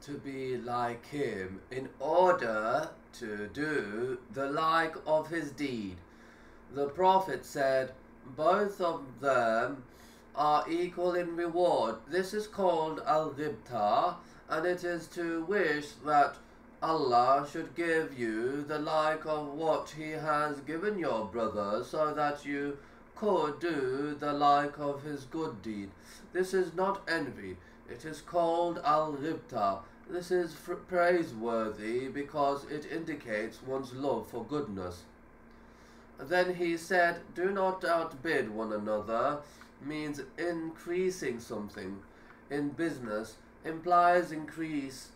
to be like him in order to do the like of his deed. The Prophet said, both of them are equal in reward. This is called al-ghibta, and it is to wish that Allah should give you the like of what He has given your brother, so that you could do the like of his good deed. This is not envy. It is called al-ghibta. This is praiseworthy because it indicates one's love for goodness. Then he said, do not outbid one another, means increasing something in business implies increase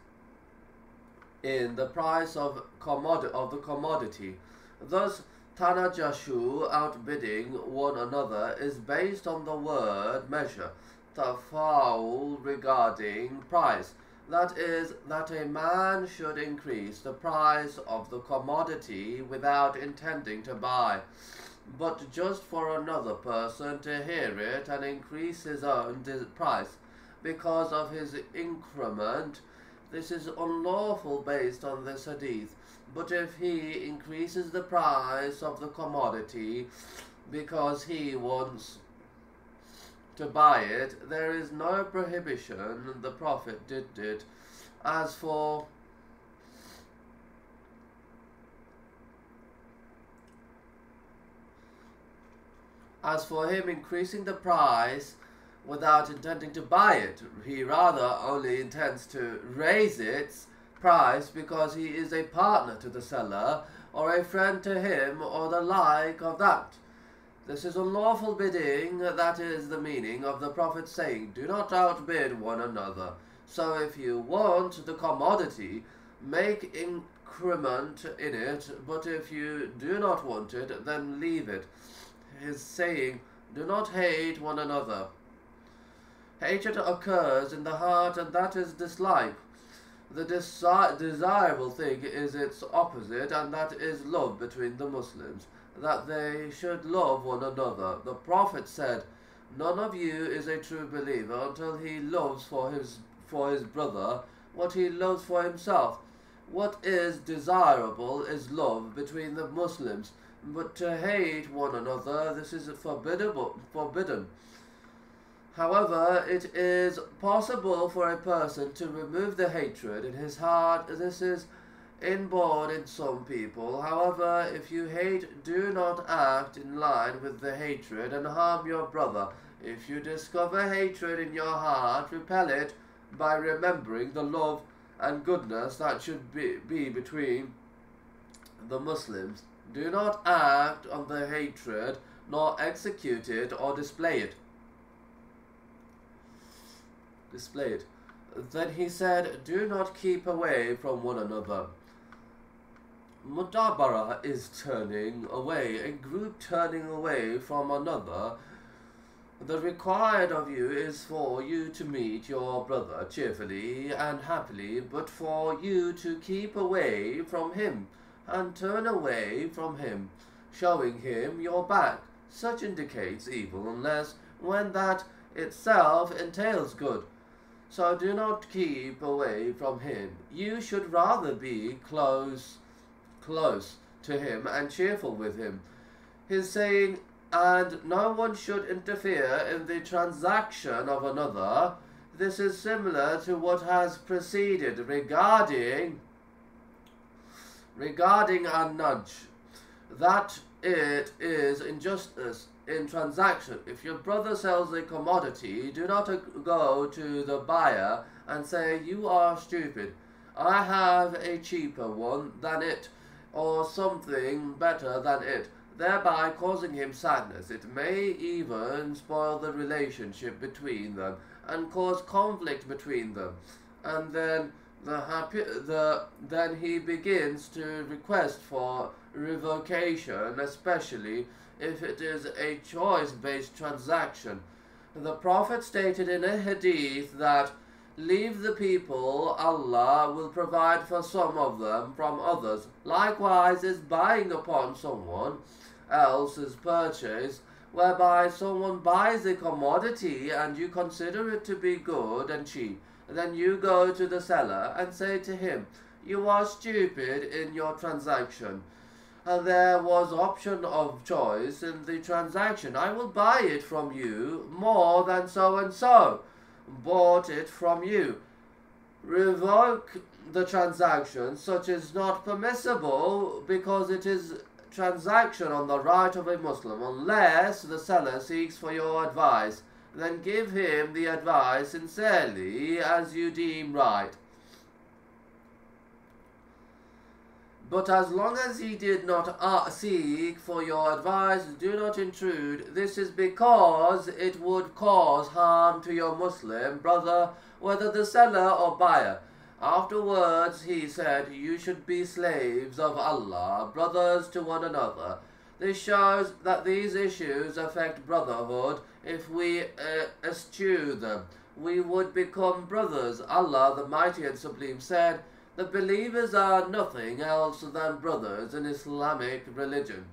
in the price of the commodity. Thus, tanajashu, outbidding one another, is based on the word measure, tafawul, regarding price. That is, that a man should increase the price of the commodity without intending to buy, but just for another person to hear it and increase his own price because of his increment. This is unlawful based on this hadith. But if he increases the price of the commodity because he wants to buy it, there is no prohibition. The Prophet did it. As for him increasing the price without intending to buy it, he rather only intends to raise its price because he is a partner to the seller or a friend to him or the like of that. This is unlawful bidding. That is the meaning of the Prophet saying, do not outbid one another. So if you want the commodity, make increment in it, but if you do not want it, then leave it. His saying, do not hate one another. Hatred occurs in the heart, and that is dislike. The desirable thing is its opposite, and that is love between the Muslims, that they should love one another. The Prophet said, none of you is a true believer until he loves for his brother what he loves for himself. What is desirable is love between the Muslims, but to hate one another, this is forbidden. However, it is possible for a person to remove the hatred in his heart. This is inborn in some people. However, if you hate, do not act in line with the hatred and harm your brother. If you discover hatred in your heart, repel it by remembering the love and goodness that should be between the Muslims. Do not act on the hatred, nor execute it or display it. Then he said, do not keep away from one another. Mudabara is turning away, a group turning away from another. The required of you is for you to meet your brother cheerfully and happily, but for you to keep away from him and turn away from him, showing him your back. Such indicates evil unless when that itself entails good. So do not keep away from him. You should rather be close to him and cheerful with him. His saying, and no one should interfere in the transaction of another. This is similar to what has preceded regarding an-Nudj, that it is injustice in transaction. If your brother sells a commodity, do not go to the buyer and say, you are stupid, I have a cheaper one than it, or something better than it, thereby causing him sadness. It may even spoil the relationship between them and cause conflict between them. And then then he begins to request for revocation, especially if it is a choice-based transaction. The Prophet stated in a hadith that, leave the people, Allah will provide for some of them from others. Likewise is buying upon someone else's purchase whereby someone buys a commodity and you consider it to be good and cheap. Then you go to the seller and say to him, "You are stupid in your transaction. And there was option of choice in the transaction. I will buy it from you more than so and so bought it from you." Revoke the transaction. Such is not permissible because it is transaction on the right of a Muslim, unless the seller seeks for your advice. Then give him the advice sincerely as you deem right. But as long as he did not seek for your advice, do not intrude. This is because it would cause harm to your Muslim brother, whether the seller or buyer. Afterwards he said, "You should be slaves of Allah, brothers to one another." This shows that these issues affect brotherhood. If we eschew them, we would become brothers. Allah, the Mighty and Supreme, said, "The believers are nothing else than brothers in Islamic religion."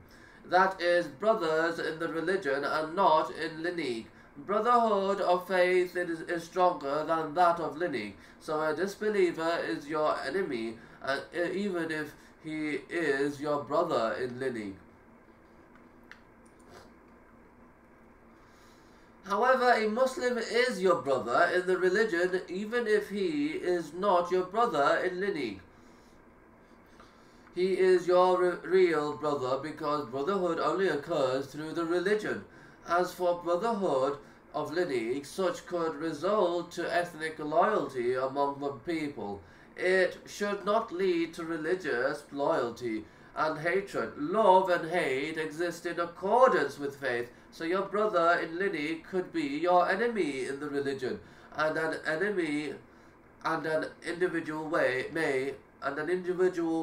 That is, brothers in the religion and not in lineage. Brotherhood of faith is stronger than that of lineage. So a disbeliever is your enemy, even if he is your brother in lineage. However, a Muslim is your brother in the religion, even if he is not your brother in lineage. He is your real brother because brotherhood only occurs through the religion. As for brotherhood of lineage, such could result to ethnic loyalty among the people. It should not lead to religious loyalty and hatred. Love and hate exist in accordance with faith. So your brother in lineage could be your enemy in the religion, and an individual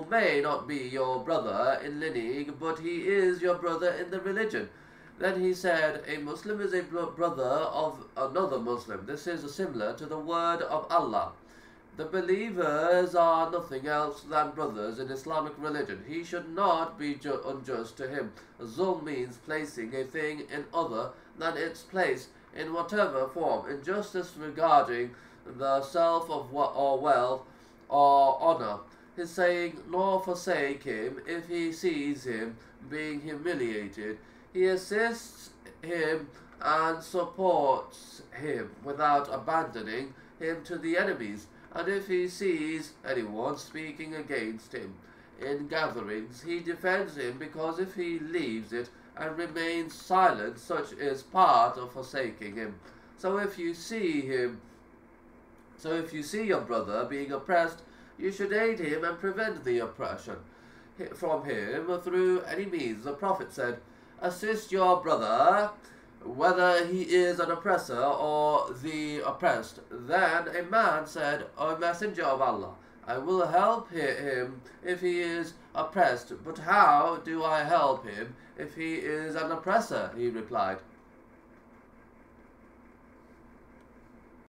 may not be your brother in lineage, but he is your brother in the religion. Then he said, a Muslim is a brother of another Muslim. This is similar to the word of Allah. The believers are nothing else than brothers in Islamic religion. He should not be unjust to him. Zulm means placing a thing in other than its place in whatever form. Injustice regarding the self of or wealth or honor. His saying, "Nor forsake him if he sees him being humiliated." He assists him and supports him without abandoning him to the enemies. And if he sees anyone speaking against him in gatherings, he defends him, because if he leaves it and remains silent, such is part of forsaking him. So if you see your brother being oppressed, you should aid him and prevent the oppression from him through any means. The Prophet said, "Assist your brother, whether he is an oppressor or the oppressed." Then a man said, "O Messenger of Allah, I will help him if he is oppressed, but how do I help him if he is an oppressor?" He replied,